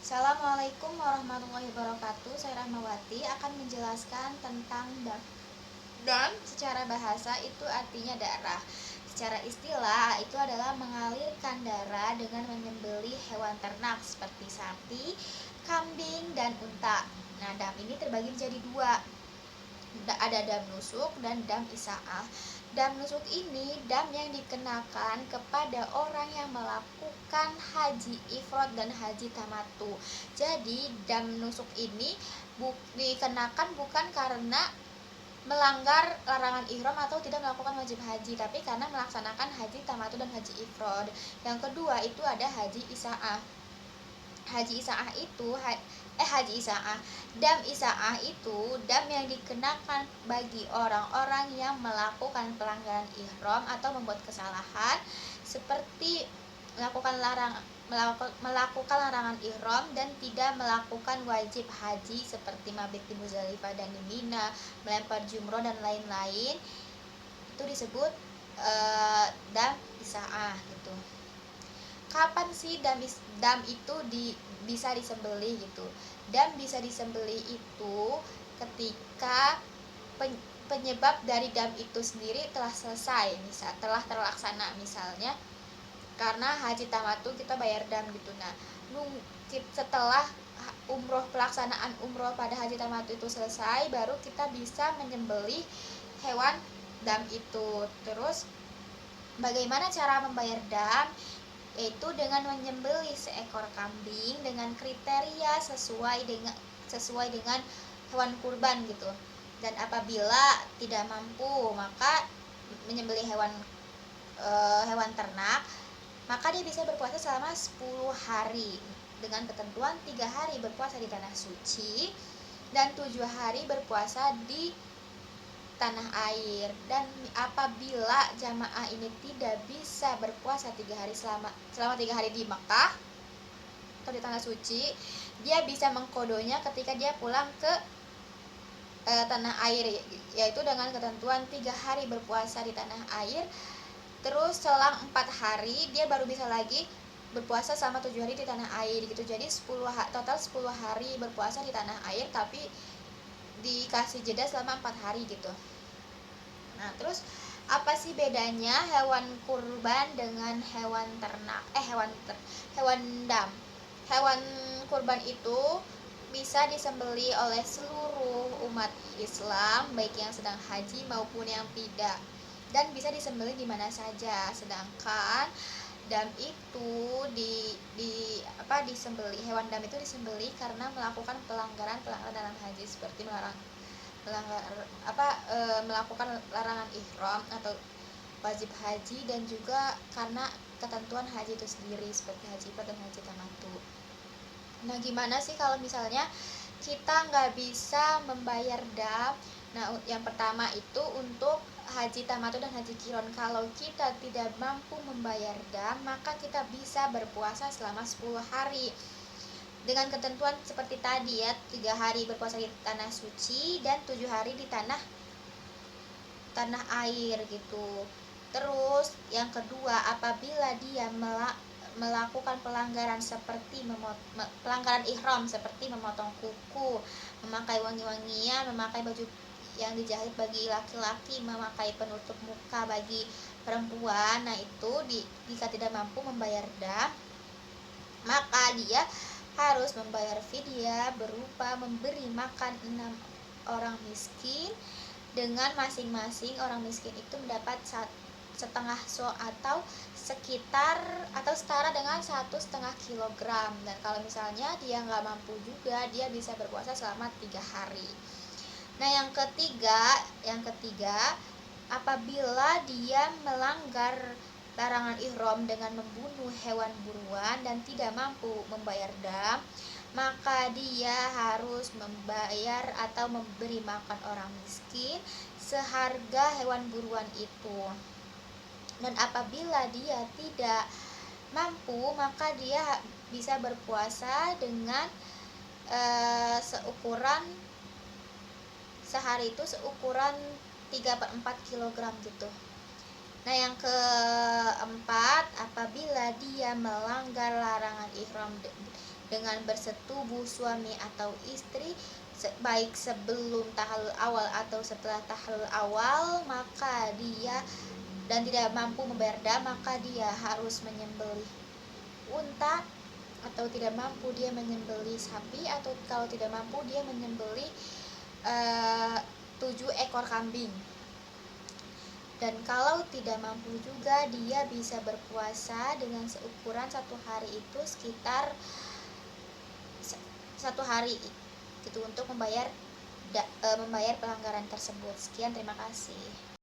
Assalamualaikum warahmatullahi wabarakatuh. Saya Rahmawati akan menjelaskan tentang dam. Dam secara bahasa itu artinya darah. Secara istilah itu adalah mengalirkan darah dengan menyembelih hewan ternak seperti sapi, kambing, dan unta. Nah, dam ini terbagi menjadi dua. Ada dam nusuk dan dam isaah. Dam nusuk ini dam yang dikenakan kepada orang yang melakukan haji ifrad dan haji tamatu. Jadi dam nusuk ini dikenakan bukan karena melanggar larangan ihram atau tidak melakukan wajib haji, tapi karena melaksanakan haji tamatu dan haji ifrad. Yang kedua itu ada haji isaah. Haji isaah itu haji isaah. Dam isaah itu dam yang dikenakan bagi orang-orang yang melakukan pelanggaran ihram atau membuat kesalahan seperti melakukan larangan ihram dan tidak melakukan wajib haji seperti mabit di Muzdalifah dan di Mina, melempar jumroh dan lain-lain. Itu disebut dam isaah gitu. Kapan sih dam itu bisa disembelih gitu? Dam bisa disembelih itu ketika penyebab dari dam itu sendiri telah selesai, telah terlaksana. Misalnya karena haji tamatu kita bayar dam gitu. Nah, setelah pelaksanaan umroh pada haji tamatu itu selesai, baru kita bisa menyembelih hewan dam itu. Terus bagaimana cara membayar dam? Yaitu dengan menyembelih seekor kambing dengan kriteria sesuai dengan hewan kurban gitu. Dan apabila tidak mampu, maka menyembelih hewan ternak, maka dia bisa berpuasa selama 10 hari dengan ketentuan 3 hari berpuasa di tanah suci dan 7 hari berpuasa di tanah air. Dan apabila jamaah ini tidak bisa berpuasa 3 hari selama 3 hari di Mekah atau di tanah suci, dia bisa mengkodonya ketika dia pulang ke tanah air, yaitu dengan ketentuan 3 hari berpuasa di tanah air. Terus selang 4 hari dia baru bisa lagi berpuasa selama 7 hari di tanah air gitu. Jadi total 10 hari berpuasa di tanah air, tapi dikasih jeda selama 4 hari gitu. Nah, terus apa sih bedanya hewan kurban dengan hewan ternak? Hewan dam. Hewan kurban itu bisa disembelih oleh seluruh umat Islam, baik yang sedang haji maupun yang tidak, dan bisa disembelih di mana saja. Sedangkan dam itu disembelih, hewan dam itu disembelih karena melakukan pelanggaran dalam haji seperti melakukan larangan ihram atau wajib haji, dan juga karena ketentuan haji itu sendiri seperti haji ifrad dan haji tamattu. Nah, gimana sih kalau misalnya kita nggak bisa membayar dam? Nah, yang pertama itu untuk haji tamattu dan haji kiron. Kalau kita tidak mampu membayar dam, maka kita bisa berpuasa selama 10 hari dengan ketentuan seperti tadi ya, 3 hari berpuasa di tanah suci dan 7 hari di tanah air gitu. Terus yang kedua, apabila dia melakukan pelanggaran seperti pelanggaran ihram seperti memotong kuku, memakai wangi-wangian, memakai baju yang dijahit bagi laki-laki, memakai penutup muka bagi perempuan, nah itu jika tidak mampu membayar dam, maka dia harus membayar fidyah berupa memberi makan 6 orang miskin, dengan masing-masing orang miskin itu mendapat setengah so atau setara dengan 1,5 kilogram. Dan kalau misalnya dia nggak mampu juga, dia bisa berpuasa selama 3 hari. Nah, yang ketiga, apabila dia melanggar larangan ihram dengan membunuh hewan buruan dan tidak mampu membayar dam, maka dia harus membayar atau memberi makan orang miskin seharga hewan buruan itu. Dan apabila dia tidak mampu, maka dia bisa berpuasa dengan sehari itu seukuran 3/4 kilogram gitu. Nah, yang keempat, apabila dia melanggar larangan ihram dengan bersetubuh suami atau istri baik sebelum tahlul awal atau setelah tahlul awal, maka dia dan tidak mampu membayar dam, maka dia harus menyembelih unta, atau tidak mampu dia menyembelih sapi, atau kalau tidak mampu dia menyembelih 7 ekor kambing. Dan kalau tidak mampu juga, dia bisa berpuasa dengan seukuran satu hari itu sekitar satu hari gitu untuk membayar pelanggaran tersebut. Sekian, terima kasih.